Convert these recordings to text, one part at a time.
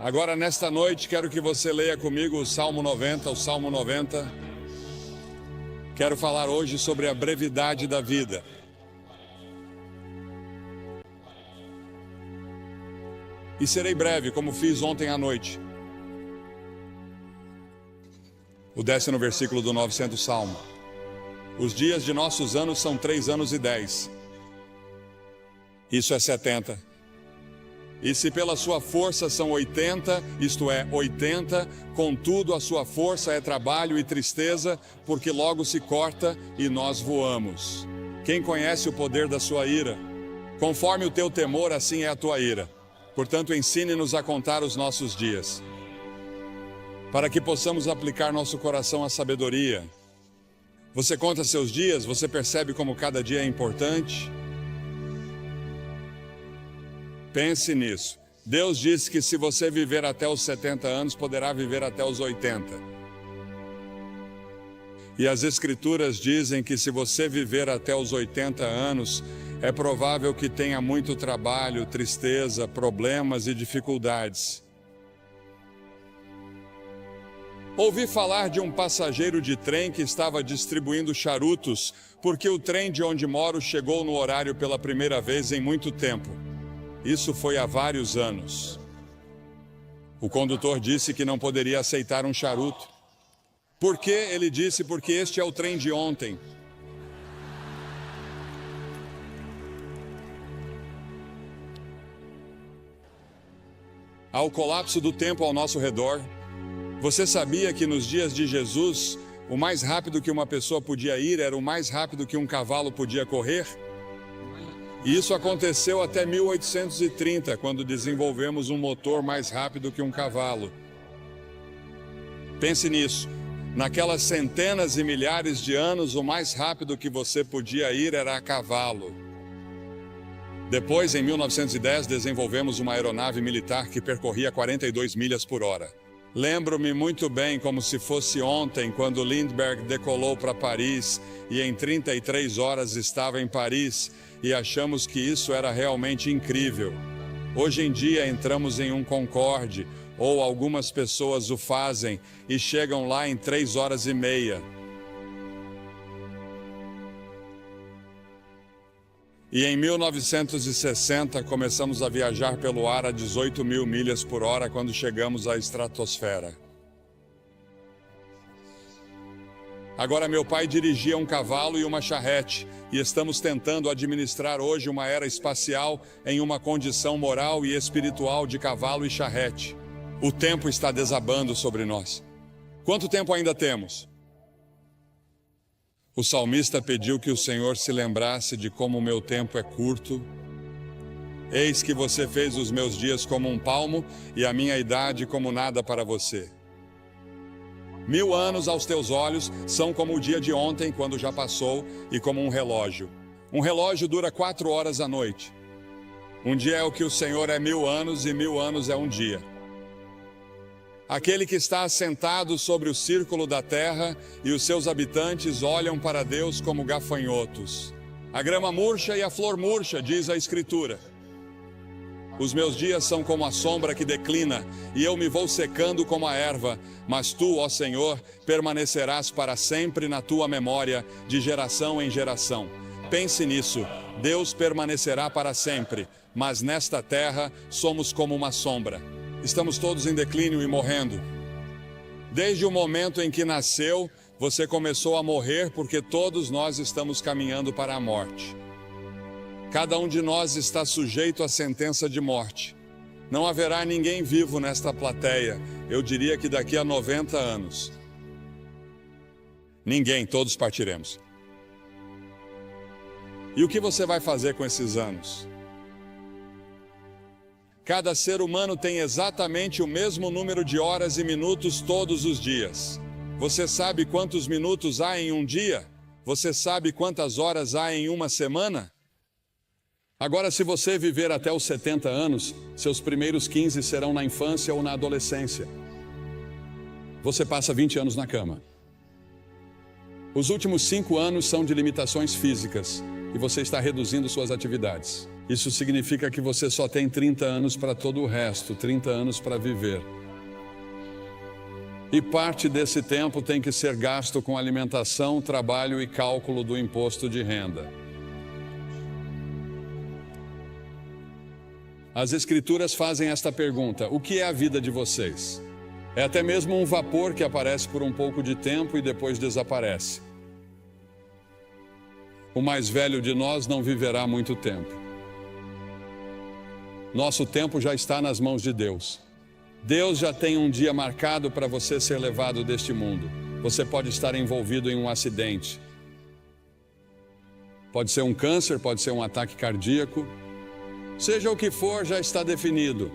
Agora, nesta noite, quero que você leia comigo o Salmo 90, o Salmo 90. Quero falar hoje sobre a brevidade da vida. E serei breve, como fiz ontem à noite. O 10º versículo do 900 Salmo. Os dias de nossos anos são 3 anos e 10. Isso é 70. E se pela sua força são 80, isto é, 80, contudo a sua força é trabalho e tristeza, porque logo se corta e nós voamos. Quem conhece o poder da sua ira? Conforme o teu temor, assim é a tua ira. Portanto, ensine-nos a contar os nossos dias, para que possamos aplicar nosso coração à sabedoria. Você conta seus dias, você percebe como cada dia é importante? Pense nisso. Deus disse que se você viver até os 70 anos, poderá viver até os 80. E as Escrituras dizem que se você viver até os 80 anos, é provável que tenha muito trabalho, tristeza, problemas e dificuldades. Ouvi falar de um passageiro de trem que estava distribuindo charutos, porque o trem de onde moro chegou no horário pela primeira vez em muito tempo. Isso foi há vários anos. O condutor disse que não poderia aceitar um charuto. Por quê? Ele disse, porque este é o trem de ontem. Há o colapso do tempo ao nosso redor. Você sabia que nos dias de Jesus, o mais rápido que uma pessoa podia ir era o mais rápido que um cavalo podia correr? E isso aconteceu até 1830, quando desenvolvemos um motor mais rápido que um cavalo. Pense nisso. Naquelas centenas e milhares de anos, o mais rápido que você podia ir era a cavalo. Depois, em 1910, desenvolvemos uma aeronave militar que percorria 42 milhas por hora. Lembro-me muito bem, como se fosse ontem, quando Lindbergh decolou para Paris e em 33 horas estava em Paris e achamos que isso era realmente incrível. Hoje em dia entramos em um Concorde, ou algumas pessoas o fazem e chegam lá em 3 horas e meia. E em 1960 começamos a viajar pelo ar a 18 mil milhas por hora quando chegamos à estratosfera. Agora meu pai dirigia um cavalo e uma charrete e estamos tentando administrar hoje uma era espacial em uma condição moral e espiritual de cavalo e charrete. O tempo está desabando sobre nós. Quanto tempo ainda temos? O salmista pediu que o Senhor se lembrasse de como o meu tempo é curto. Eis que você fez os meus dias como um palmo e a minha idade como nada para você. 1000 anos aos teus olhos são como o dia de ontem, quando já passou, e como um relógio. Um relógio dura 4 horas à noite. Um dia é o que o Senhor é 1000 anos e 1000 anos é um dia. Aquele que está assentado sobre o círculo da terra e os seus habitantes olham para Deus como gafanhotos. A grama murcha e a flor murcha, diz a Escritura. Os meus dias são como a sombra que declina, e eu me vou secando como a erva, mas tu, ó Senhor, permanecerás para sempre na tua memória, de geração em geração. Pense nisso, Deus permanecerá para sempre, mas nesta terra somos como uma sombra. Estamos todos em declínio e morrendo. Desde o momento em que nasceu, você começou a morrer porque todos nós estamos caminhando para a morte. Cada um de nós está sujeito à sentença de morte. Não haverá ninguém vivo nesta plateia, eu diria que daqui a 90 anos. Ninguém, todos partiremos. E o que você vai fazer com esses anos? Cada ser humano tem exatamente o mesmo número de horas e minutos todos os dias. Você sabe quantos minutos há em um dia? Você sabe quantas horas há em uma semana? Agora, se você viver até os 70 anos, seus primeiros 15 serão na infância ou na adolescência. Você passa 20 anos na cama. Os últimos 5 anos são de limitações físicas e você está reduzindo suas atividades. Isso significa que você só tem 30 anos para todo o resto, 30 anos para viver. E parte desse tempo tem que ser gasto com alimentação, trabalho e cálculo do imposto de renda. As Escrituras fazem esta pergunta: o que é a vida de vocês? É até mesmo um vapor que aparece por um pouco de tempo e depois desaparece. O mais velho de nós não viverá muito tempo. Nosso tempo já está nas mãos de Deus. Deus já tem um dia marcado para você ser levado deste mundo. Você pode estar envolvido em um acidente. Pode ser um câncer, pode ser um ataque cardíaco. Seja o que for, já está definido.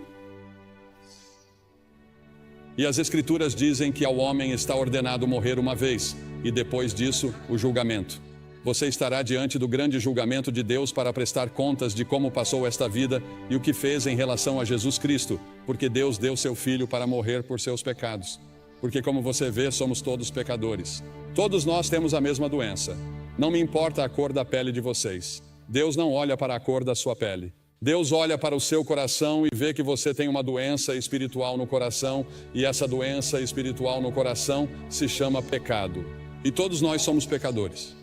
E as Escrituras dizem que ao homem está ordenado morrer uma vez, e depois disso, o julgamento. Você estará diante do grande julgamento de Deus para prestar contas de como passou esta vida e o que fez em relação a Jesus Cristo, porque Deus deu seu Filho para morrer por seus pecados. Porque, como você vê, somos todos pecadores. Todos nós temos a mesma doença. Não me importa a cor da pele de vocês. Deus não olha para a cor da sua pele. Deus olha para o seu coração e vê que você tem uma doença espiritual no coração, e essa doença espiritual no coração se chama pecado. E todos nós somos pecadores.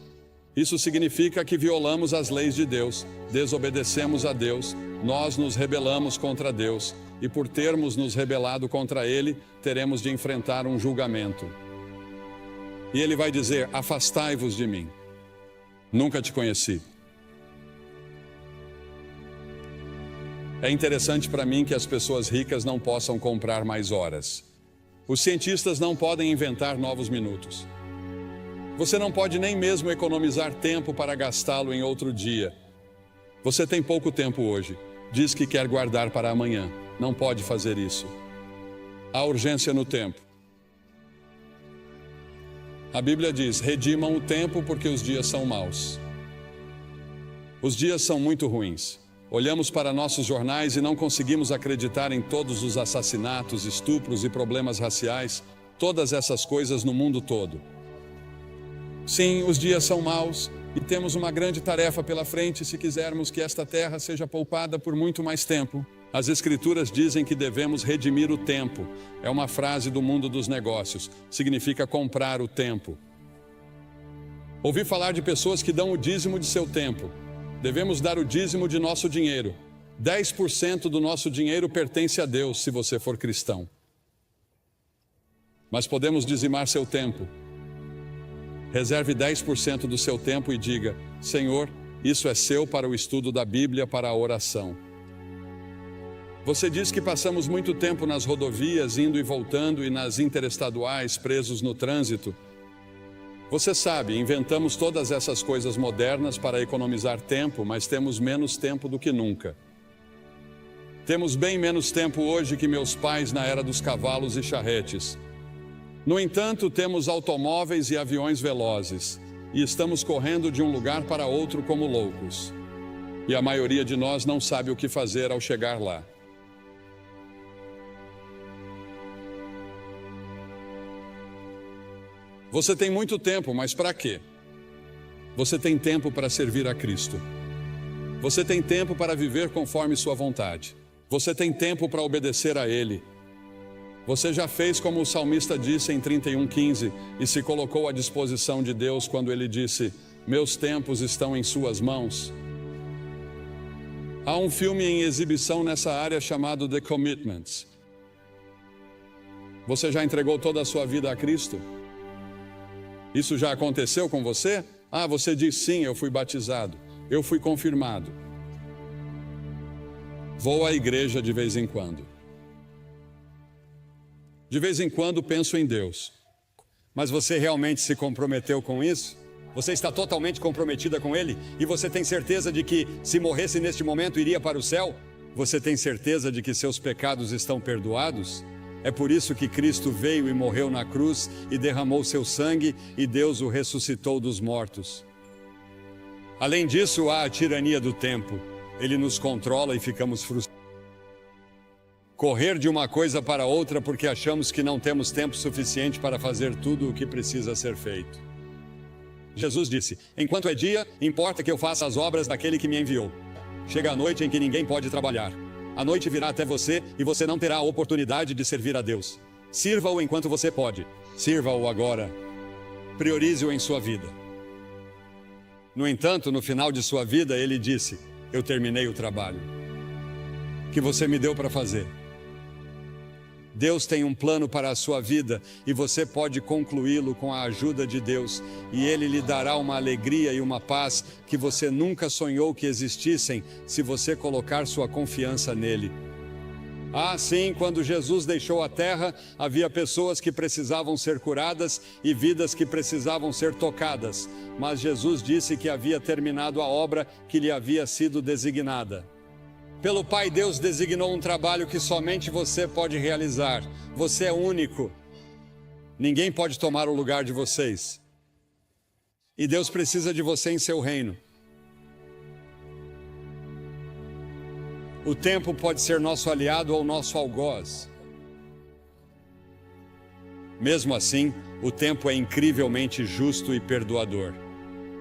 Isso significa que violamos as leis de Deus, desobedecemos a Deus, nós nos rebelamos contra Deus, e por termos nos rebelado contra Ele, teremos de enfrentar um julgamento. E Ele vai dizer: afastai-vos de mim. Nunca te conheci. É interessante para mim que as pessoas ricas não possam comprar mais horas. Os cientistas não podem inventar novos minutos. Você não pode nem mesmo economizar tempo para gastá-lo em outro dia. Você tem pouco tempo hoje. Diz que quer guardar para amanhã. Não pode fazer isso. Há urgência no tempo. A Bíblia diz: redimam o tempo porque os dias são maus. Os dias são muito ruins. Olhamos para nossos jornais e não conseguimos acreditar em todos os assassinatos, estupros e problemas raciais, todas essas coisas no mundo todo. Sim, os dias são maus e temos uma grande tarefa pela frente se quisermos que esta terra seja poupada por muito mais tempo. As Escrituras dizem que devemos redimir o tempo. É uma frase do mundo dos negócios. Significa comprar o tempo. Ouvi falar de pessoas que dão o dízimo de seu tempo. Devemos dar o dízimo de nosso dinheiro. 10% do nosso dinheiro pertence a Deus, se você for cristão. Mas podemos dizimar seu tempo. Reserve 10% do seu tempo e diga: Senhor, isso é seu para o estudo da Bíblia, para a oração. Você diz que passamos muito tempo nas rodovias, indo e voltando, e nas interestaduais, presos no trânsito. Você sabe, inventamos todas essas coisas modernas para economizar tempo, mas temos menos tempo do que nunca. Temos bem menos tempo hoje que meus pais na era dos cavalos e charretes. No entanto, temos automóveis e aviões velozes, e estamos correndo de um lugar para outro como loucos. E a maioria de nós não sabe o que fazer ao chegar lá. Você tem muito tempo, mas para quê? Você tem tempo para servir a Cristo. Você tem tempo para viver conforme sua vontade. Você tem tempo para obedecer a Ele. Você já fez como o salmista disse em 31:15 e se colocou à disposição de Deus quando ele disse: meus tempos estão em suas mãos. Há um filme em exibição nessa área chamado The Commitments. Você já entregou toda a sua vida a Cristo? Isso já aconteceu com você? Ah, você diz sim, eu fui batizado, eu fui confirmado. Vou à igreja de vez em quando. De vez em quando penso em Deus. Mas você realmente se comprometeu com isso? Você está totalmente comprometida com Ele? E você tem certeza de que, se morresse neste momento, iria para o céu? Você tem certeza de que seus pecados estão perdoados? É por isso que Cristo veio e morreu na cruz e derramou seu sangue e Deus o ressuscitou dos mortos. Além disso, há a tirania do tempo. Ele nos controla e ficamos frustrados. Correr de uma coisa para outra porque achamos que não temos tempo suficiente para fazer tudo o que precisa ser feito. Jesus disse: enquanto é dia, importa que eu faça as obras daquele que me enviou. Chega a noite em que ninguém pode trabalhar. A noite virá até você e você não terá a oportunidade de servir a Deus. Sirva-o enquanto você pode. Sirva-o agora. Priorize-o em sua vida. No entanto, no final de sua vida, ele disse: eu terminei o trabalho que você me deu para fazer. Deus tem um plano para a sua vida e você pode concluí-lo com a ajuda de Deus, e Ele lhe dará uma alegria e uma paz que você nunca sonhou que existissem se você colocar sua confiança nele. Ah, sim, quando Jesus deixou a terra, havia pessoas que precisavam ser curadas e vidas que precisavam ser tocadas, mas Jesus disse que havia terminado a obra que lhe havia sido designada. Pelo Pai, Deus designou um trabalho que somente você pode realizar. Você é único. Ninguém pode tomar o lugar de vocês. E Deus precisa de você em seu reino. O tempo pode ser nosso aliado ou nosso algoz. Mesmo assim, o tempo é incrivelmente justo e perdoador.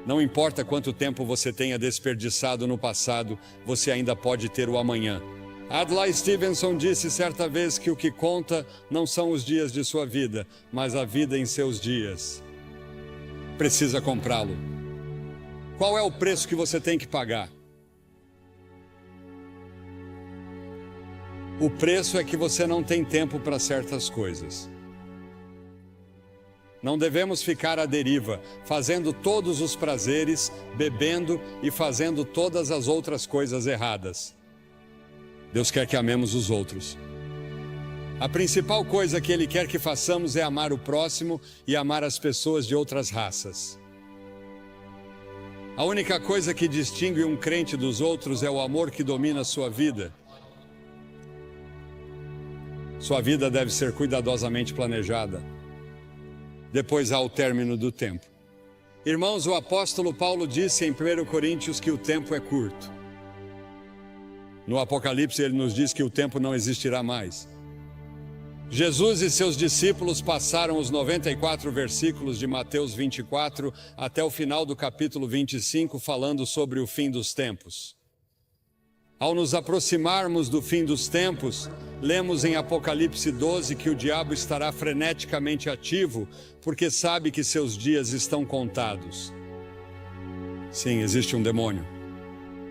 Não importa quanto tempo você tenha desperdiçado no passado, você ainda pode ter o amanhã. Adlai Stevenson disse certa vez que o que conta não são os dias de sua vida, mas a vida em seus dias. Precisa comprá-lo. Qual é o preço que você tem que pagar? O preço é que você não tem tempo para certas coisas. Não devemos ficar à deriva, fazendo todos os prazeres, bebendo e fazendo todas as outras coisas erradas. Deus quer que amemos os outros. A principal coisa que Ele quer que façamos é amar o próximo e amar as pessoas de outras raças. A única coisa que distingue um crente dos outros é o amor que domina a sua vida. Sua vida deve ser cuidadosamente planejada. Depois há o término do tempo. Irmãos, o apóstolo Paulo disse em 1 Coríntios que o tempo é curto. No Apocalipse ele nos diz que o tempo não existirá mais. Jesus e seus discípulos passaram os 94 versículos de Mateus 24 até o final do capítulo 25 falando sobre o fim dos tempos. Ao nos aproximarmos do fim dos tempos, lemos em Apocalipse 12 que o diabo estará freneticamente ativo, porque sabe que seus dias estão contados. Sim, existe um demônio.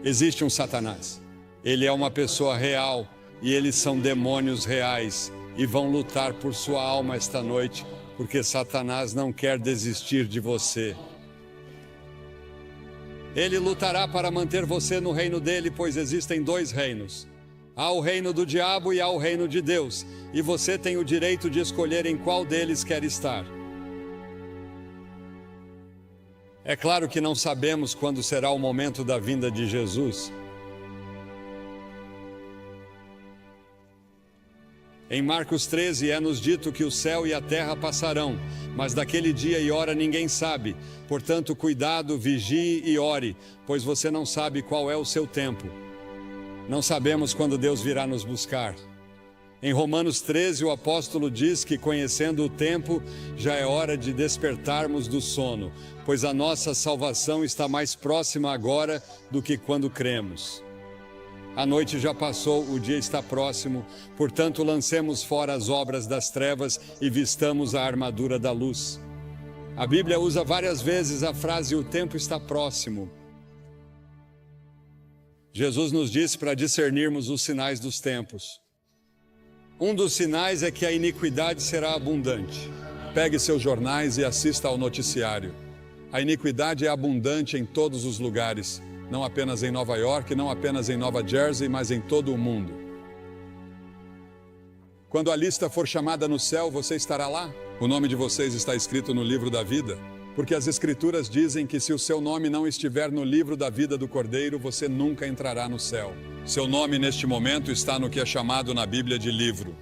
Existe um Satanás. Ele é uma pessoa real e eles são demônios reais e vão lutar por sua alma esta noite, porque Satanás não quer desistir de você. Ele lutará para manter você no reino dele, pois existem dois reinos. Há o reino do diabo e há o reino de Deus, e você tem o direito de escolher em qual deles quer estar. É claro que não sabemos quando será o momento da vinda de Jesus. Em Marcos 13 é-nos dito que o céu e a terra passarão, mas daquele dia e hora ninguém sabe. Portanto, cuidado, vigie e ore, pois você não sabe qual é o seu tempo. Não sabemos quando Deus virá nos buscar. Em Romanos 13, o apóstolo diz que, conhecendo o tempo, já é hora de despertarmos do sono, pois a nossa salvação está mais próxima agora do que quando cremos. A noite já passou, o dia está próximo, portanto lancemos fora as obras das trevas e vistamos a armadura da luz. A Bíblia usa várias vezes a frase "o tempo está próximo". Jesus nos disse para discernirmos os sinais dos tempos. Um dos sinais é que a iniquidade será abundante. Pegue seus jornais e assista ao noticiário. A iniquidade é abundante em todos os lugares. Não apenas em Nova York, não apenas em Nova Jersey, mas em todo o mundo. Quando a lista for chamada no céu, você estará lá? O nome de vocês está escrito no livro da vida? Porque as Escrituras dizem que se o seu nome não estiver no livro da vida do Cordeiro, você nunca entrará no céu. Seu nome neste momento está no que é chamado na Bíblia de livro.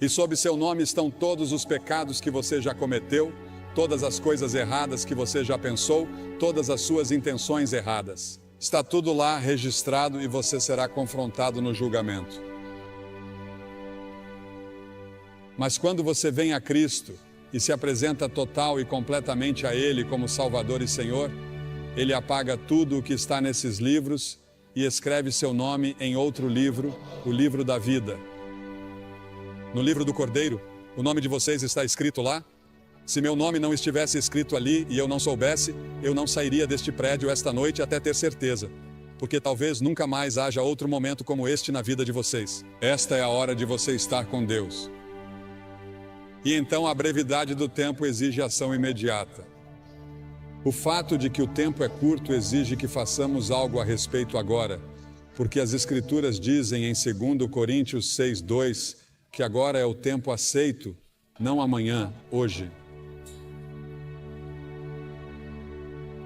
E sob seu nome estão todos os pecados que você já cometeu, todas as coisas erradas que você já pensou, todas as suas intenções erradas. Está tudo lá registrado e você será confrontado no julgamento. Mas quando você vem a Cristo e se apresenta total e completamente a Ele como Salvador e Senhor, Ele apaga tudo o que está nesses livros e escreve seu nome em outro livro, o livro da vida. No livro do Cordeiro, o nome de vocês está escrito lá? Se meu nome não estivesse escrito ali e eu não soubesse, eu não sairia deste prédio esta noite até ter certeza. Porque talvez nunca mais haja outro momento como este na vida de vocês. Esta é a hora de você estar com Deus. E então a brevidade do tempo exige ação imediata. O fato de que o tempo é curto exige que façamos algo a respeito agora, porque as Escrituras dizem em 2 Coríntios 6:2 que agora é o tempo aceito, não amanhã, hoje.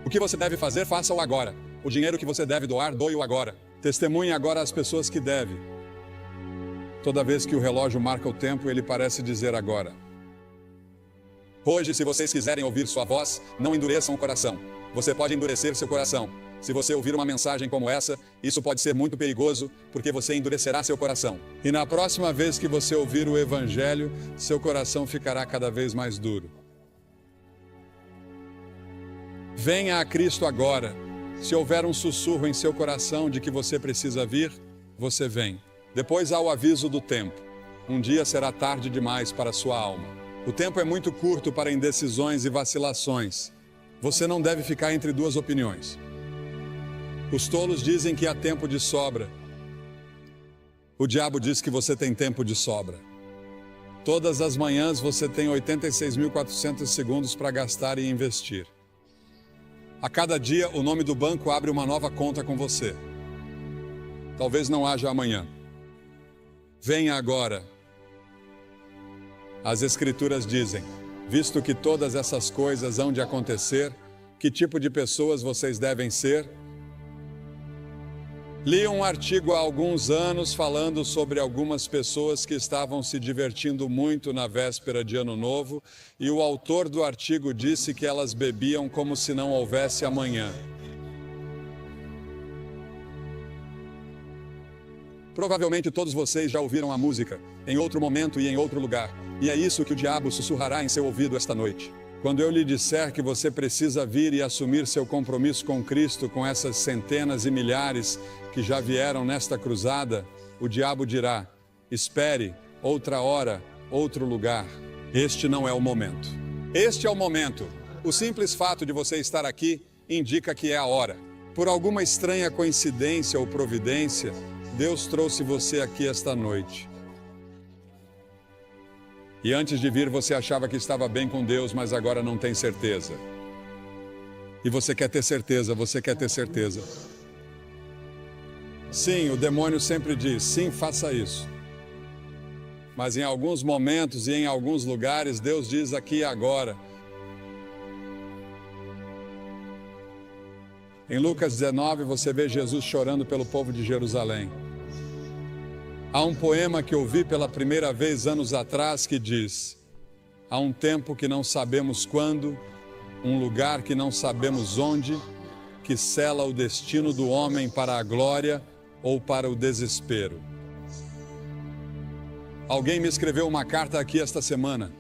O que você deve fazer, faça-o agora. O dinheiro que você deve doar, doe-o agora. Testemunhe agora às pessoas que deve. Toda vez que o relógio marca o tempo, ele parece dizer agora. Hoje, se vocês quiserem ouvir sua voz, não endureçam o coração. Você pode endurecer seu coração. Se você ouvir uma mensagem como essa, isso pode ser muito perigoso, porque você endurecerá seu coração. E na próxima vez que você ouvir o Evangelho, seu coração ficará cada vez mais duro. Venha a Cristo agora. Se houver um sussurro em seu coração de que você precisa vir, você vem. Depois há o aviso do tempo. Um dia será tarde demais para sua alma. O tempo é muito curto para indecisões e vacilações. Você não deve ficar entre duas opiniões. Os tolos dizem que há tempo de sobra. O diabo diz que você tem tempo de sobra. Todas as manhãs você tem 86.400 segundos para gastar e investir. A cada dia, o nome do banco abre uma nova conta com você. Talvez não haja amanhã. Venha agora. As Escrituras dizem, visto que todas essas coisas hão de acontecer, que tipo de pessoas vocês devem ser? Li um artigo há alguns anos falando sobre algumas pessoas que estavam se divertindo muito na véspera de Ano Novo, e o autor do artigo disse que elas bebiam como se não houvesse amanhã. Provavelmente todos vocês já ouviram a música, em outro momento e em outro lugar, e é isso que o diabo sussurrará em seu ouvido esta noite. Quando eu lhe disser que você precisa vir e assumir seu compromisso com Cristo, com essas centenas e milhares que já vieram nesta cruzada, o diabo dirá, espere, outra hora, outro lugar. Este não é o momento. Este é o momento. O simples fato de você estar aqui indica que é a hora. Por alguma estranha coincidência ou providência, Deus trouxe você aqui esta noite. E antes de vir você achava que estava bem com Deus, mas agora não tem certeza. E você quer ter certeza, você quer ter certeza. Sim, o demônio sempre diz, sim, faça isso. Mas em alguns momentos e em alguns lugares, Deus diz aqui e agora. Em Lucas 19, você vê Jesus chorando pelo povo de Jerusalém. Há um poema que ouvi pela primeira vez anos atrás que diz: há um tempo que não sabemos quando, um lugar que não sabemos onde, que sela o destino do homem para a glória ou para o desespero. Alguém me escreveu uma carta aqui esta semana.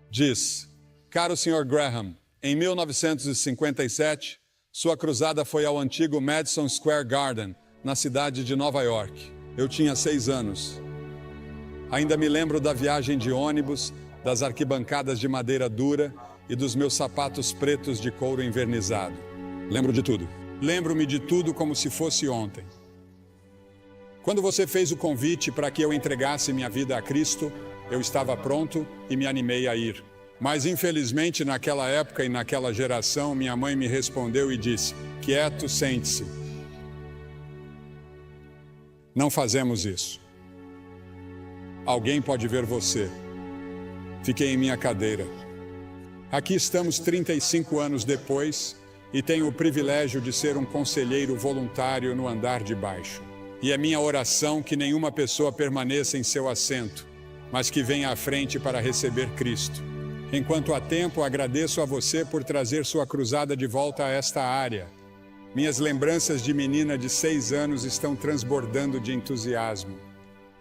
Diz: caro Sr. Graham, em 1957, sua cruzada foi ao antigo Madison Square Garden, na cidade de Nova York. Eu tinha 6 anos. Ainda me lembro da viagem de ônibus, das arquibancadas de madeira dura e dos meus sapatos pretos de couro envernizado. Lembro de tudo. Lembro-me de tudo como se fosse ontem. Quando você fez o convite para que eu entregasse minha vida a Cristo, eu estava pronto e me animei a ir. Mas infelizmente naquela época e naquela geração, minha mãe me respondeu e disse: quieto, sente-se. Não fazemos isso. Alguém pode ver você. Fiquei em minha cadeira. Aqui estamos 35 anos depois e tenho o privilégio de ser um conselheiro voluntário no andar de baixo. E é minha oração que nenhuma pessoa permaneça em seu assento, mas que venha à frente para receber Cristo. Enquanto há tempo, agradeço a você por trazer sua cruzada de volta a esta área. Minhas lembranças de menina de 6 anos estão transbordando de entusiasmo.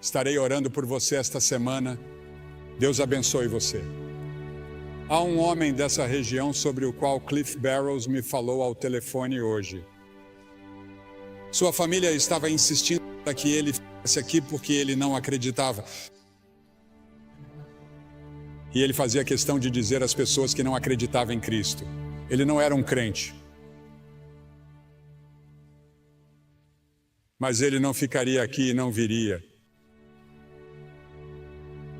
Estarei orando por você esta semana. Deus abençoe você. Há um homem dessa região sobre o qual Cliff Barrows me falou ao telefone hoje. Sua família estava insistindo para que ele ficasse aqui porque ele não acreditava. E ele fazia questão de dizer às pessoas que não acreditavam em Cristo. Ele não era um crente. Mas ele não ficaria aqui e não viria.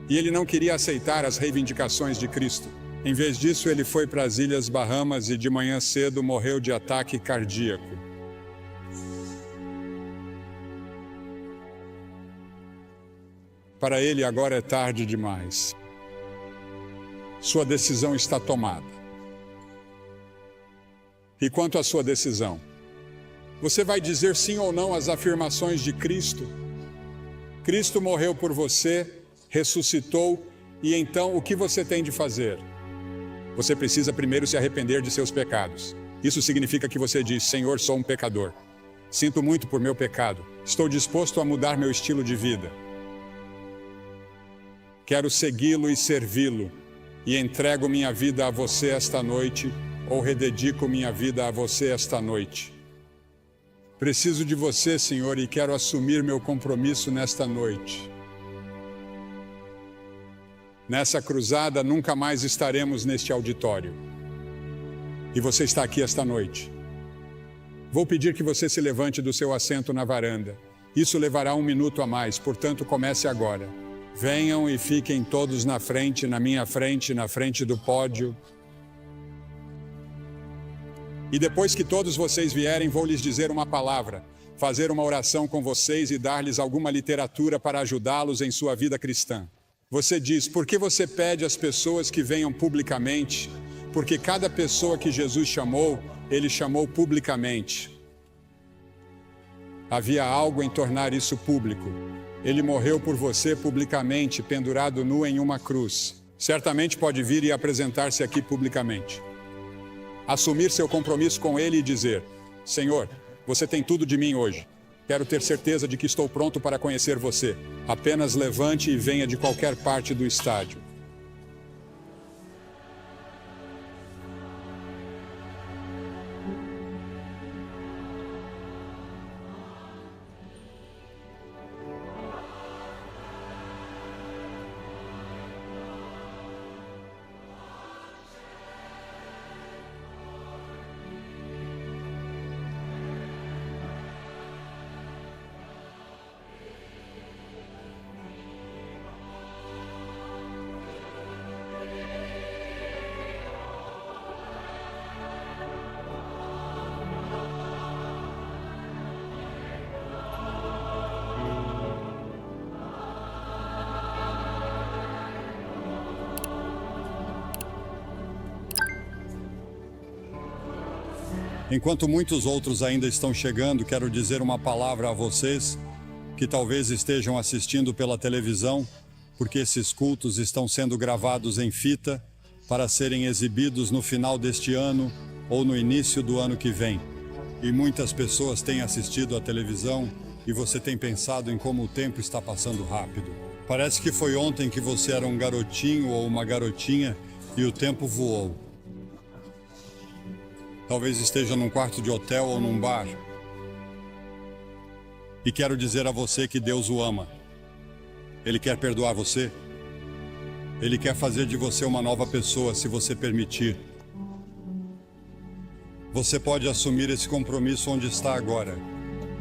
E ele não queria aceitar as reivindicações de Cristo. Em vez disso, ele foi para as Ilhas Bahamas e de manhã cedo morreu de ataque cardíaco. Para ele agora é tarde demais. Sua decisão está tomada. E quanto à sua decisão? Você vai dizer sim ou não às afirmações de Cristo? Cristo morreu por você, ressuscitou, e então o que você tem de fazer? Você precisa primeiro se arrepender de seus pecados. Isso significa que você diz: Senhor, sou um pecador. Sinto muito por meu pecado. Estou disposto a mudar meu estilo de vida. Quero segui-lo e servi-lo. E entrego minha vida a você esta noite, ou rededico minha vida a você esta noite. Preciso de você, Senhor, e quero assumir meu compromisso nesta noite. Nessa cruzada, nunca mais estaremos neste auditório. E você está aqui esta noite. Vou pedir que você se levante do seu assento na varanda. Isso levará 1 minuto a mais, portanto, comece agora. Venham e fiquem todos na frente, na minha frente, na frente do pódio. E depois que todos vocês vierem, vou lhes dizer uma palavra, fazer uma oração com vocês e dar-lhes alguma literatura para ajudá-los em sua vida cristã. Você diz: por que você pede às pessoas que venham publicamente? Porque cada pessoa que Jesus chamou, ele chamou publicamente. Havia algo em tornar isso público. Ele morreu por você publicamente, pendurado nu em uma cruz. Certamente pode vir e apresentar-se aqui publicamente. Assumir seu compromisso com ele e dizer: Senhor, você tem tudo de mim hoje. Quero ter certeza de que estou pronto para conhecer você. Apenas levante e venha de qualquer parte do estádio. Enquanto muitos outros ainda estão chegando, quero dizer uma palavra a vocês que talvez estejam assistindo pela televisão, porque esses cultos estão sendo gravados em fita para serem exibidos no final deste ano ou no início do ano que vem. E muitas pessoas têm assistido à televisão e você tem pensado em como o tempo está passando rápido. Parece que foi ontem que você era um garotinho ou uma garotinha e o tempo voou. Talvez esteja num quarto de hotel ou num bar. E quero dizer a você que Deus o ama. Ele quer perdoar você. Ele quer fazer de você uma nova pessoa, se você permitir. Você pode assumir esse compromisso onde está agora.